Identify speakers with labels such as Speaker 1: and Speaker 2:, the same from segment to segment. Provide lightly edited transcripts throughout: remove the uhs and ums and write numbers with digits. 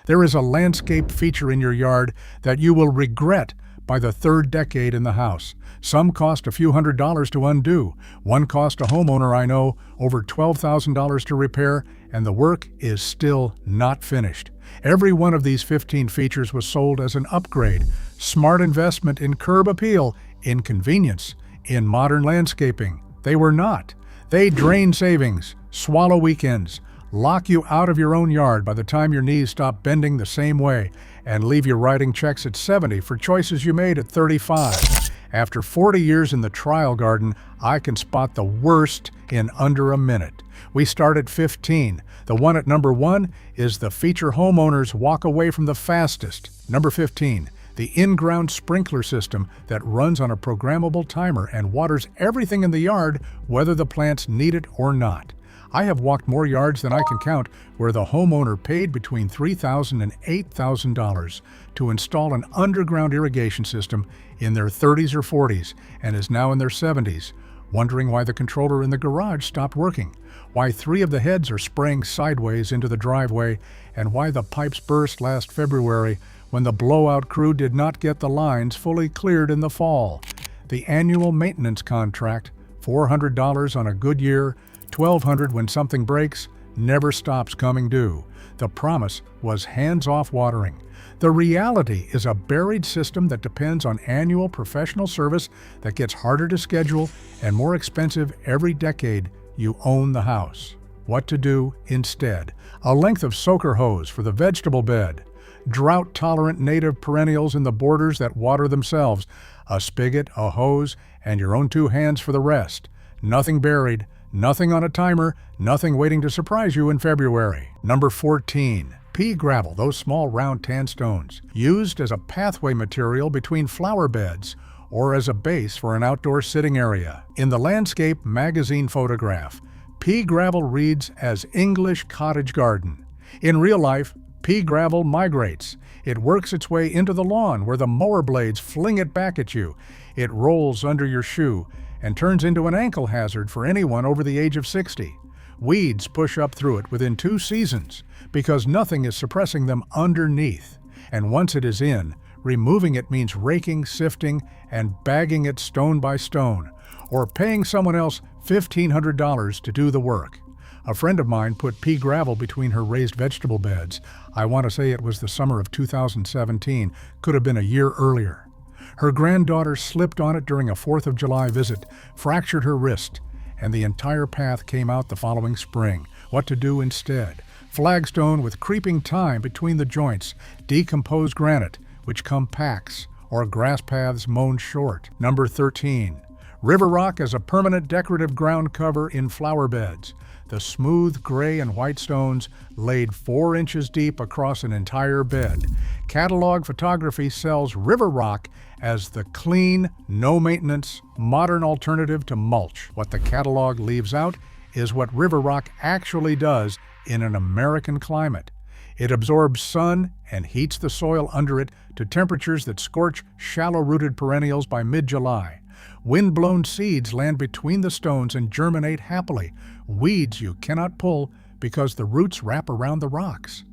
Speaker 1: There is a landscape feature in your yard that you will regret by the third decade in the house. Some cost a few $100s to undo. One cost a homeowner I know over $12,000 to repair, and the work is still not finished. Every one of these 15 features was sold as an upgrade, smart investment in curb appeal, in convenience, in modern landscaping. They were not. They drain savings, swallow weekends, lock you out of your own yard by the time your knees stop bending the same way, and leave you writing checks at 70 for choices you made at 35. After 40 years in the trial garden, I can spot the worst in under a minute. We start at 15. The one at number 1 is the feature homeowners walk away from the fastest. Number 15, the in-ground sprinkler system that runs on a programmable timer and waters everything in the yard, whether the plants need it or not. I have walked more yards than I can count where the homeowner paid between $3,000 and $8,000 to install an underground irrigation system in their 30s or 40s and is now in their 70s, wondering why the controller in the garage stopped working, why 3 of the heads are spraying sideways into the driveway, and why the pipes burst last February when the blowout crew did not get the lines fully cleared in the fall. The annual maintenance contract, $400 on a good year, $1,200 when something breaks, never stops coming due. The promise was hands-off watering. The reality is a buried system that depends on annual professional service that gets harder to schedule and more expensive every decade you own the house. What to do instead? A length of soaker hose for the vegetable bed, drought-tolerant native perennials in the borders that water themselves, a spigot, a hose, and your own 2 hands for the rest. Nothing buried, nothing on a timer, nothing waiting to surprise you in February. Number 14. Pea gravel, those small round tan stones, used as a pathway material between flower beds or as a base for an outdoor sitting area. In the landscape magazine photograph, pea gravel reads as English cottage garden. In real life, pea gravel migrates. It works its way into the lawn where the mower blades fling it back at you. It rolls under your shoe and turns into an ankle hazard for anyone over the age of 60. Weeds push up through it within 2 seasons because nothing is suppressing them underneath. And once it is in, removing it means raking, sifting, and bagging it stone by stone, or paying someone else $1,500 to do the work. A friend of mine put pea gravel between her raised vegetable beds. I want to say it was the summer of 2017, could have been a year earlier. Her granddaughter slipped on it during a 4th of July visit, fractured her wrist, and the entire path came out the following spring. What to do instead? Flagstone with creeping thyme between the joints, decomposed granite, which compacts, or grass paths mown short. Number 13. River rock as a permanent decorative ground cover in flower beds. The smooth gray and white stones laid 4 inches deep across an entire bed. Catalog photography sells river rock as the clean, no-maintenance, modern alternative to mulch. What the catalog leaves out is what river rock actually does in an American climate. It absorbs sun and heats the soil under it to temperatures that scorch shallow-rooted perennials by mid-July. Wind-blown seeds land between the stones and germinate happily. Weeds you cannot pull because the roots wrap around the rocks.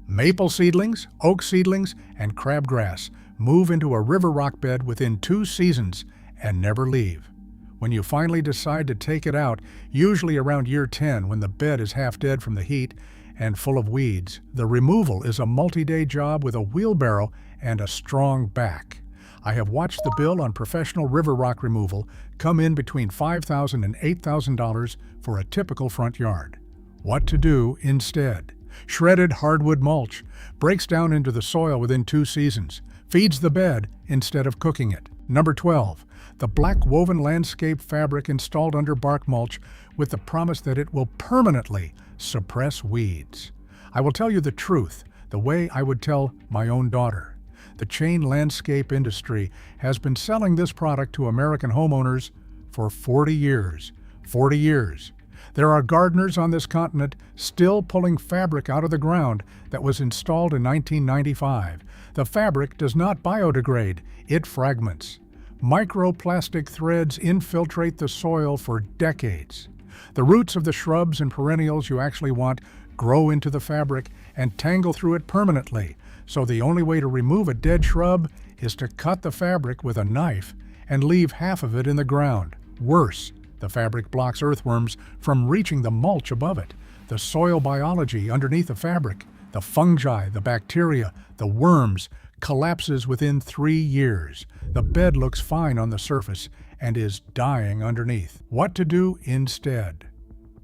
Speaker 1: Maple seedlings, oak seedlings, and crabgrass move into a river rock bed within 2 seasons and never leave. When you finally decide to take it out, usually around year 10 when the bed is half dead from the heat and full of weeds, the removal is a multi-day job with a wheelbarrow and a strong back. I have watched the bill on professional river rock removal come in between $5,000 and $8,000 for a typical front yard. What to do instead? Shredded hardwood mulch breaks down into the soil within 2 seasons, feeds the bed instead of cooking it. Number 12. The black woven landscape fabric installed under bark mulch with the promise that it will permanently suppress weeds. I will tell you the truth, the way I would tell my own daughter. The chain landscape industry has been selling this product to American homeowners for 40 years. 40 years. There are gardeners on this continent still pulling fabric out of the ground that was installed in 1995. The fabric does not biodegrade, it fragments. Microplastic threads infiltrate the soil for decades. The roots of the shrubs and perennials you actually want grow into the fabric and tangle through it permanently, so the only way to remove a dead shrub is to cut the fabric with a knife and leave half of it in the ground. Worse, the fabric blocks earthworms from reaching the mulch above it, the soil biology underneath the fabric, the fungi, the bacteria, the worms, collapses within 3 years. The bed looks fine on the surface and is dying underneath. What to do instead?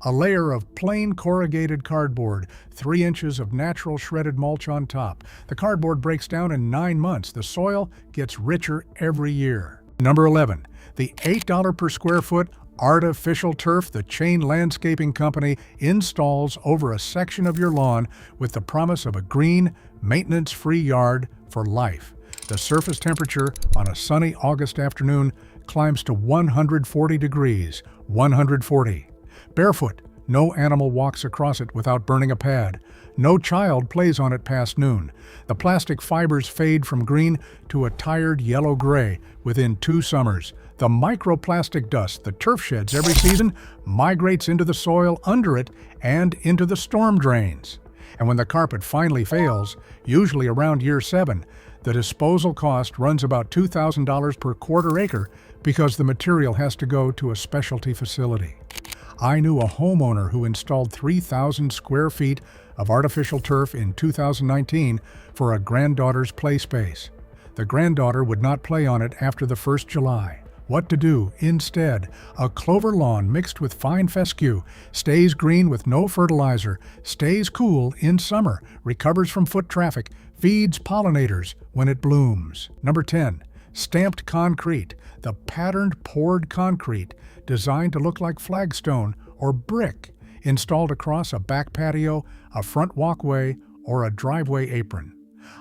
Speaker 1: A layer of plain corrugated cardboard, 3 inches of natural shredded mulch on top. The cardboard breaks down in 9 months. The soil gets richer every year. Number 11, the $8 per square foot artificial turf the Chain Landscaping Company installs over a section of your lawn with the promise of a green, maintenance-free yard for life. The surface temperature on a sunny August afternoon climbs to 140 degrees, 140. Barefoot, no animal walks across it without burning a pad. No child plays on it past noon. The plastic fibers fade from green to a tired yellow-gray within 2 summers. The microplastic dust the turf sheds every season migrates into the soil under it and into the storm drains. And when the carpet finally fails, usually around year 7, the disposal cost runs about $2,000 per quarter acre because the material has to go to a specialty facility. I knew a homeowner who installed 3,000 square feet of artificial turf in 2019 for a granddaughter's play space. The granddaughter would not play on it after the 1st July. What to do instead? A clover lawn mixed with fine fescue, stays green with no fertilizer, stays cool in summer, recovers from foot traffic, feeds pollinators when it blooms. Number 10, stamped concrete, the patterned poured concrete designed to look like flagstone or brick, installed across a back patio, a front walkway, or a driveway apron.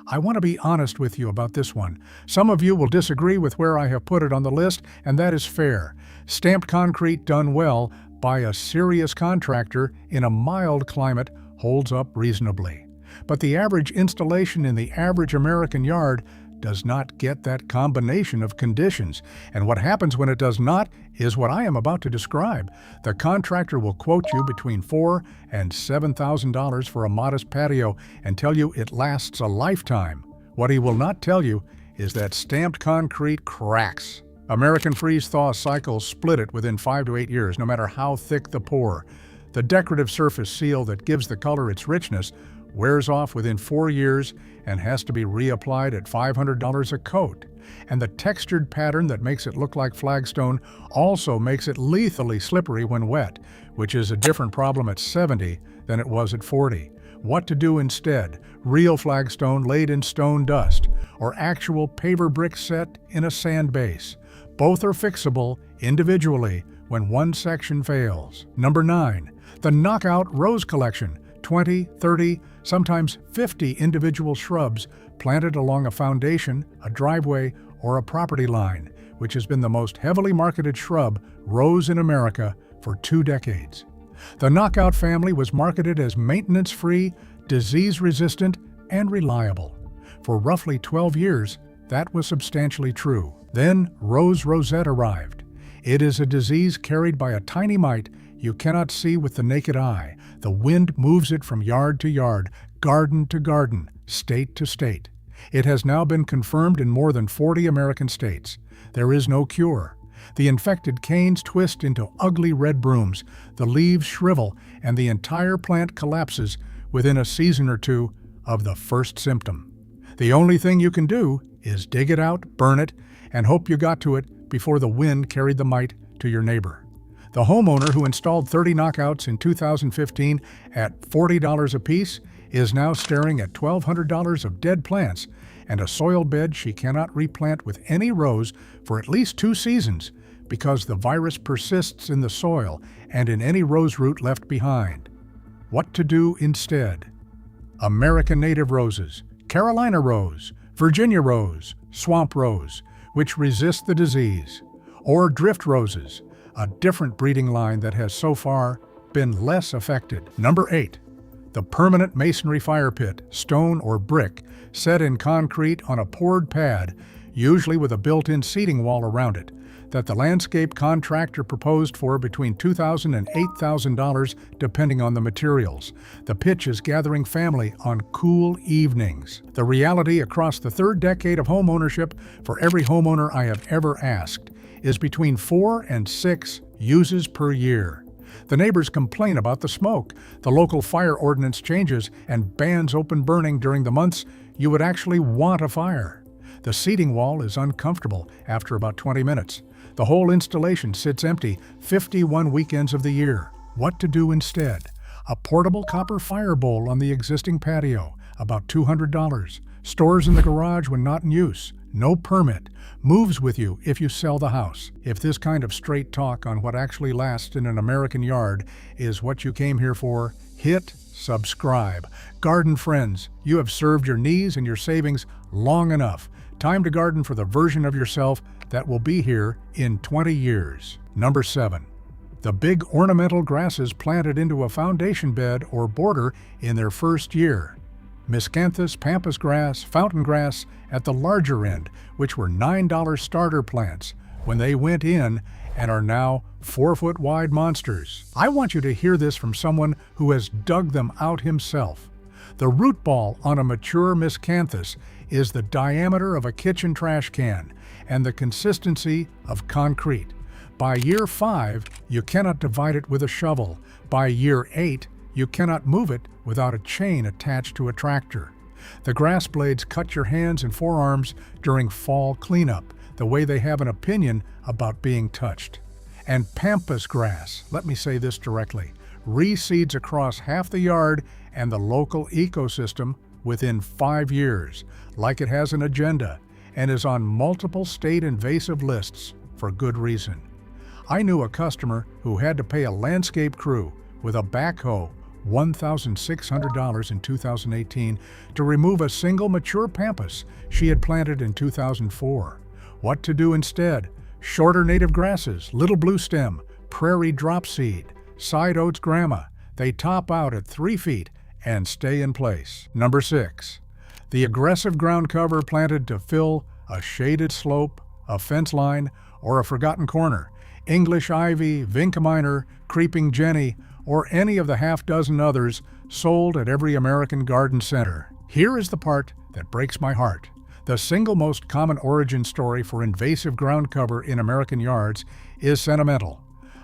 Speaker 1: I want to be honest with you about this one. Some of you will disagree with where I have put it on the list, and that is fair. Stamped concrete done well by a serious contractor in a mild climate holds up reasonably. But the average installation in the average American yard does not get that combination of conditions, and what happens when it does not is what I am about to describe. The contractor will quote you between $4,000 and $7,000 for a modest patio and tell you it lasts a lifetime. What he will not tell you is that stamped concrete cracks. American freeze-thaw cycles split it within 5 to 8 years, no matter how thick the pour. The decorative surface seal that gives the color its richness wears off within 4 years and has to be reapplied at $500 a coat. And the textured pattern that makes it look like flagstone also makes it lethally slippery when wet, which is a different problem at 70 than it was at 40. What to do instead? Real flagstone laid in stone dust, or actual paver brick set in a sand base. Both are fixable individually when one section fails. Number 9, the Knockout Rose Collection. 20, 30, sometimes 50 individual shrubs planted along a foundation, a driveway, or a property line, which has been the most heavily marketed shrub rose in America for 2 decades. The Knockout family was marketed as maintenance-free, disease-resistant, and reliable. For roughly 12 years, that was substantially true. Then Rose Rosette arrived. It is a disease carried by a tiny mite you cannot see with the naked eye. The wind moves it from yard to yard, garden to garden, state to state. It has now been confirmed in more than 40 American states. There is no cure. The infected canes twist into ugly red brooms, the leaves shrivel, and the entire plant collapses within a season or 2 of the first symptom. The only thing you can do is dig it out, burn it, and hope you got to it before the wind carried the mite to your neighbor. The homeowner who installed 30 knockouts in 2015 at $40 apiece is now staring at $1,200 of dead plants and a soil bed she cannot replant with any rose for at least 2 seasons because the virus persists in the soil and in any rose root left behind. What to do instead? American native roses, Carolina rose, Virginia rose, swamp rose, which resist the disease, or drift roses, a different breeding line that has so far been less affected. Number 8, the permanent masonry fire pit, stone or brick, set in concrete on a poured pad, usually with a built-in seating wall around it. that the landscape contractor proposed for between $2,000 and $8,000 depending on the materials. The pitch is gathering family on cool evenings. The reality across the third decade of homeownership for every homeowner I have ever asked is between 4 and 6 uses per year. The neighbors complain about the smoke, the local fire ordinance changes, and bans open burning during the months you would actually want a fire. The seating wall is uncomfortable after about 20 minutes. The whole installation sits empty 51 weekends of the year. What to do instead? A portable copper fire bowl on the existing patio, about $200. Stores in the garage when not in use. No permit. Moves with you if you sell the house. If this kind of straight talk on what actually lasts in an American yard is what you came here for, hit subscribe. Garden friends, you have served your knees and your savings long enough. Time to garden for the version of yourself that will be here in 20 years. Number 7. The big ornamental grasses planted into a foundation bed or border in their first year. Miscanthus, pampas grass, fountain grass at the larger end, which were $9 starter plants when they went in and are now 4-foot wide monsters. I want you to hear this from someone who has dug them out himself. The root ball on a mature miscanthus is the diameter of a kitchen trash can and the consistency of concrete. By year 5, you cannot divide it with a shovel. By year 8, you cannot move it without a chain attached to a tractor. The grass blades cut your hands and forearms during fall cleanup, the way they have an opinion about being touched. And pampas grass, let me say this directly, reseeds across half the yard and the local ecosystem within 5 years, like it has an agenda, and is on multiple state invasive lists for good reason. I knew a customer who had to pay a landscape crew with a backhoe $1,600 in 2018 to remove a single mature pampas she had planted in 2004. What to do instead? Shorter native grasses, little blue stem, prairie dropseed, side oats grama. They top out at 3 feet and stay in place. Number 6. The aggressive ground cover planted to fill a shaded slope, a fence line, or a forgotten corner. English ivy, vinca minor, creeping jenny, or any of the half-dozen others sold at every American garden center. Here is the part that breaks my heart. The single most common origin story for invasive ground cover in American yards is sentimental.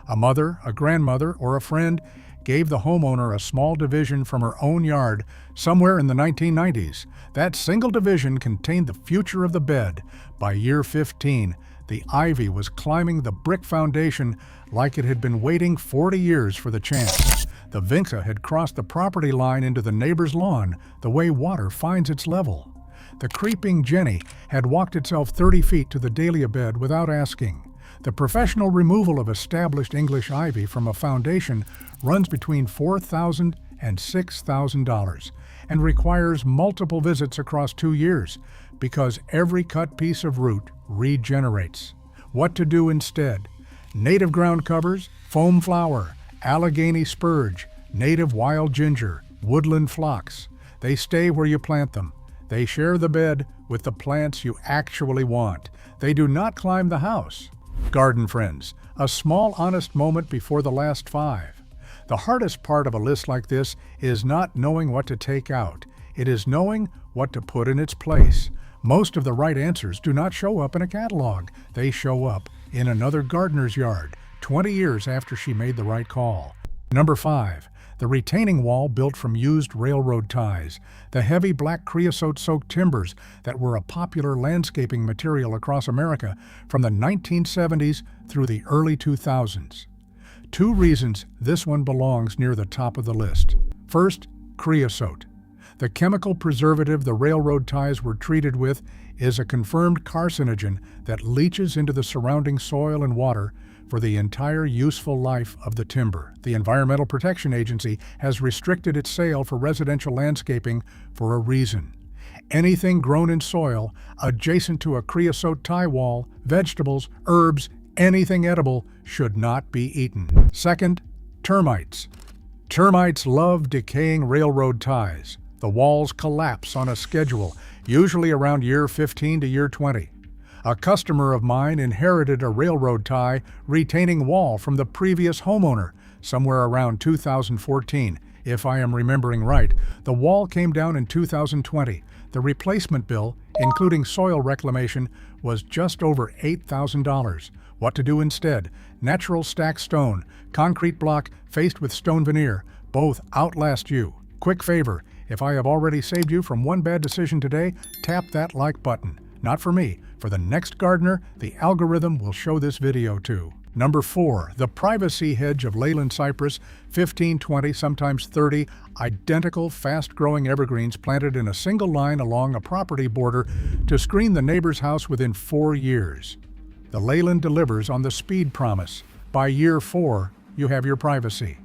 Speaker 1: A mother, a grandmother, or a friend gave the homeowner a small division from her own yard somewhere in the 1990s. That single division contained the future of the bed. By year 15, the ivy was climbing the brick foundation like it had been waiting 40 years for the chance. The vinca had crossed the property line into the neighbor's lawn, the way water finds its level. The creeping jenny had walked itself 30 feet to the dahlia bed without asking. The professional removal of established English ivy from a foundation runs between $4,000 and $6,000 and requires multiple visits across 2 years because every cut piece of root regenerates. What to do instead? Native ground covers, foam flower, Allegheny spurge, native wild ginger, woodland phlox. They stay where you plant them. They share the bed with the plants you actually want. They do not climb the house. Garden friends, a small honest moment before the last 5. The hardest part of a list like this is not knowing what to take out. It is knowing what to put in its place. Most of the right answers do not show up in a catalog. They show up in another gardener's yard 20 years after she made the right call. Number 5. The retaining wall built from used railroad ties, the heavy black creosote-soaked timbers that were a popular landscaping material across America from the 1970s through the early 2000s. 2 reasons this one belongs near the top of the list. First, creosote. The chemical preservative the railroad ties were treated with is a confirmed carcinogen that leaches into the surrounding soil and water for the entire useful life of the timber. The Environmental Protection Agency has restricted its sale for residential landscaping for a reason. Anything grown in soil adjacent to a creosote tie wall, vegetables, herbs, anything edible should not be eaten. Second, termites. Termites love decaying railroad ties. The walls collapse on a schedule, usually around year 15 to year 20. A customer of mine inherited a railroad tie retaining wall from the previous homeowner somewhere around 2014, if I am remembering right. The wall came down in 2020. The replacement bill, including soil reclamation, was just over $8,000. What to do instead? Natural stacked stone, concrete block faced with stone veneer. Both outlast you. Quick favor, if I have already saved you from one bad decision today, tap that like button. Not for me. For the next gardener, the algorithm will show this video to. Number 4, the privacy hedge of Leyland cypress, 15, 20, sometimes 30, identical fast-growing evergreens planted in a single line along a property border to screen the neighbor's house within 4 years. The Leyland delivers on the speed promise. By year 4, you have your privacy.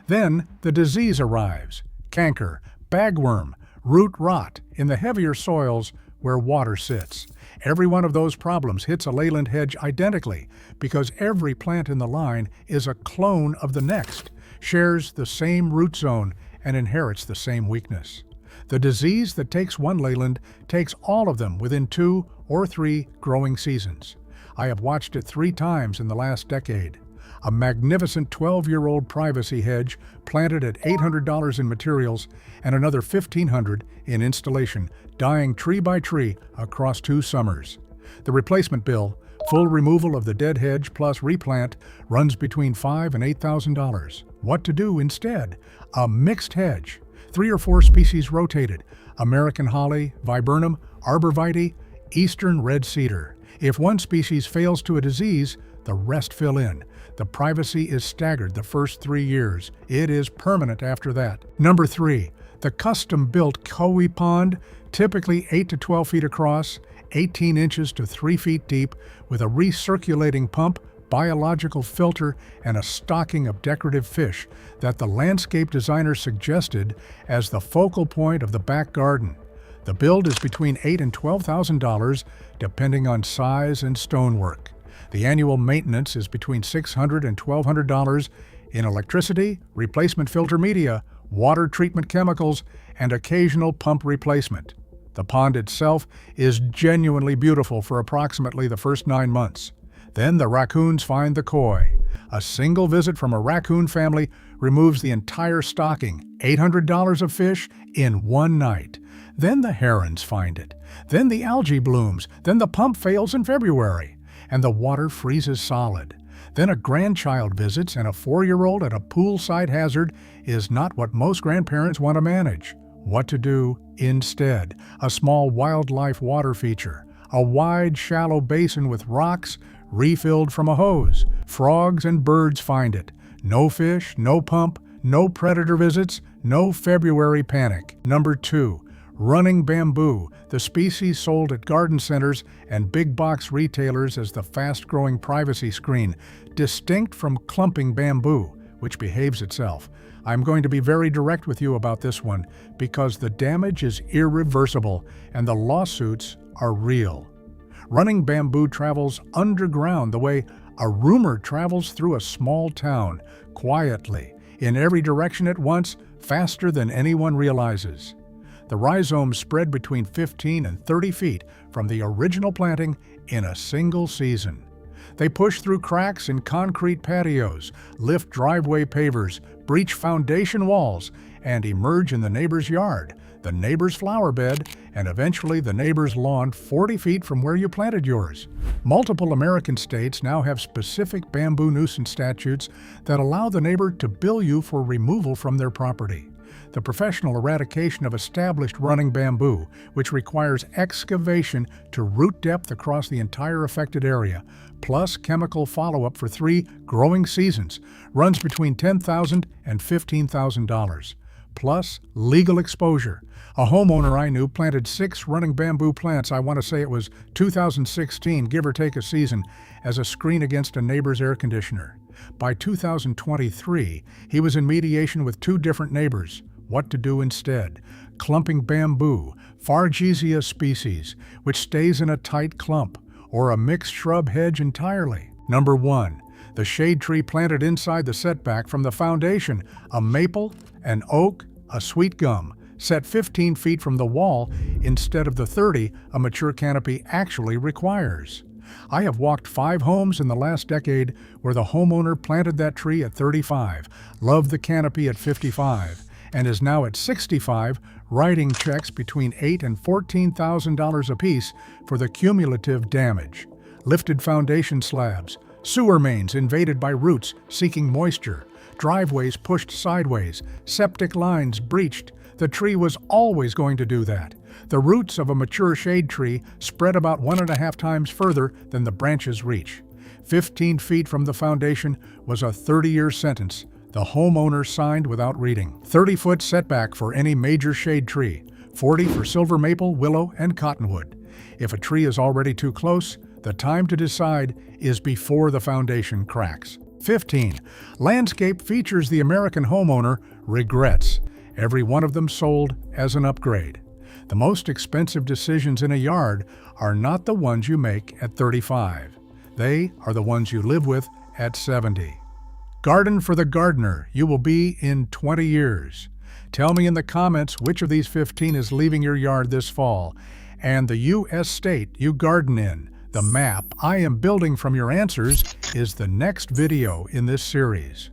Speaker 1: Then the disease arrives: canker, bagworm, root rot in the heavier soils where water sits. Every one of those problems hits a Leyland hedge identically because every plant in the line is a clone of the next, shares the same root zone, and inherits the same weakness. The disease that takes one Leyland takes all of them within 2 or 3 growing seasons. I have watched it 3 times in the last decade. A magnificent 12-year-old privacy hedge planted at $800 in materials and another $1,500 in installation, dying tree by tree across 2 summers. The replacement bill, full removal of the dead hedge plus replant, runs between $5,000 and $8,000. What to do instead? A mixed hedge, 3 or 4 species rotated: American holly, viburnum, arborvitae, eastern red cedar. If one species fails to a disease, the rest fill in. The privacy is staggered the first 3 years. It is permanent after that. Number 3, the custom-built koi pond, typically 8 to 12 feet across, 18 inches to 3 feet deep, with a recirculating pump, biological filter, and a stocking of decorative fish that the landscape designer suggested as the focal point of the back garden. The build is between $8,000 and $12,000, depending on size and stonework. The annual maintenance is between $600 and $1,200 in electricity, replacement filter media, water treatment chemicals, and occasional pump replacement. The pond itself is genuinely beautiful for approximately the first 9 months. Then the raccoons find the koi. A single visit from a raccoon family removes the entire stocking, $800 of fish, in one night. Then the herons find it. Then the algae blooms. Then the pump fails in February, and the water freezes solid. Then a grandchild visits, and a 4-year-old at a poolside hazard is not what most grandparents want to manage. What to do instead? A small wildlife water feature, a wide, shallow basin with rocks refilled from a hose. Frogs and birds find it. No fish, no pump, no predator visits, no February panic. Number 2, running bamboo, the species sold at garden centers and big box retailers as the fast-growing privacy screen, distinct from clumping bamboo, which behaves itself. I'm going to be very direct with you about this one because the damage is irreversible and the lawsuits are real. Running bamboo travels underground the way a rumor travels through a small town, quietly, in every direction at once, faster than anyone realizes. The rhizomes spread between 15 and 30 feet from the original planting in a single season. They push through cracks in concrete patios, lift driveway pavers, breach foundation walls, and emerge in the neighbor's yard, the neighbor's flower bed, and eventually the neighbor's lawn 40 feet from where you planted yours. Multiple American states now have specific bamboo nuisance statutes that allow the neighbor to bill you for removal from their property. The professional eradication of established running bamboo, which requires excavation to root depth across the entire affected area, plus chemical follow-up for 3 growing seasons, runs between $10,000 and $15,000, plus legal exposure. A homeowner I knew planted 6 running bamboo plants, I want to say it was 2016, give or take a season, as a screen against a neighbor's air conditioner. By 2023, he was in mediation with 2 different neighbors. What to do instead? Clumping bamboo, Fargesia species, which stays in a tight clump, or a mixed shrub hedge entirely. Number 1, the shade tree planted inside the setback from the foundation, a maple, an oak, a sweet gum, set 15 feet from the wall instead of the 30 a mature canopy actually requires. I have walked 5 homes in the last decade where the homeowner planted that tree at 35, loved the canopy at 55, and is now at 65 writing checks between $8,000 and $14,000 apiece for the cumulative damage. Lifted foundation slabs, sewer mains invaded by roots seeking moisture, driveways pushed sideways, septic lines breached. The tree was always going to do that. The roots of a mature shade tree spread about 1.5 times further than the branches reach. 15 feet from the foundation was a 30-year sentence the homeowner signed without reading. 30-foot setback for any major shade tree, 40 for silver maple, willow, and cottonwood. If a tree is already too close, the time to decide is before the foundation cracks. 15. Landscape features the American homeowner regrets. Every one of them sold as an upgrade. The most expensive decisions in a yard are not the ones you make at 35. They are the ones you live with at 70. Garden for the gardener you will be in 20 years. Tell me in the comments which of these 15 is leaving your yard this fall, and the U.S. state you garden in. The map I am building from your answers is the next video in this series.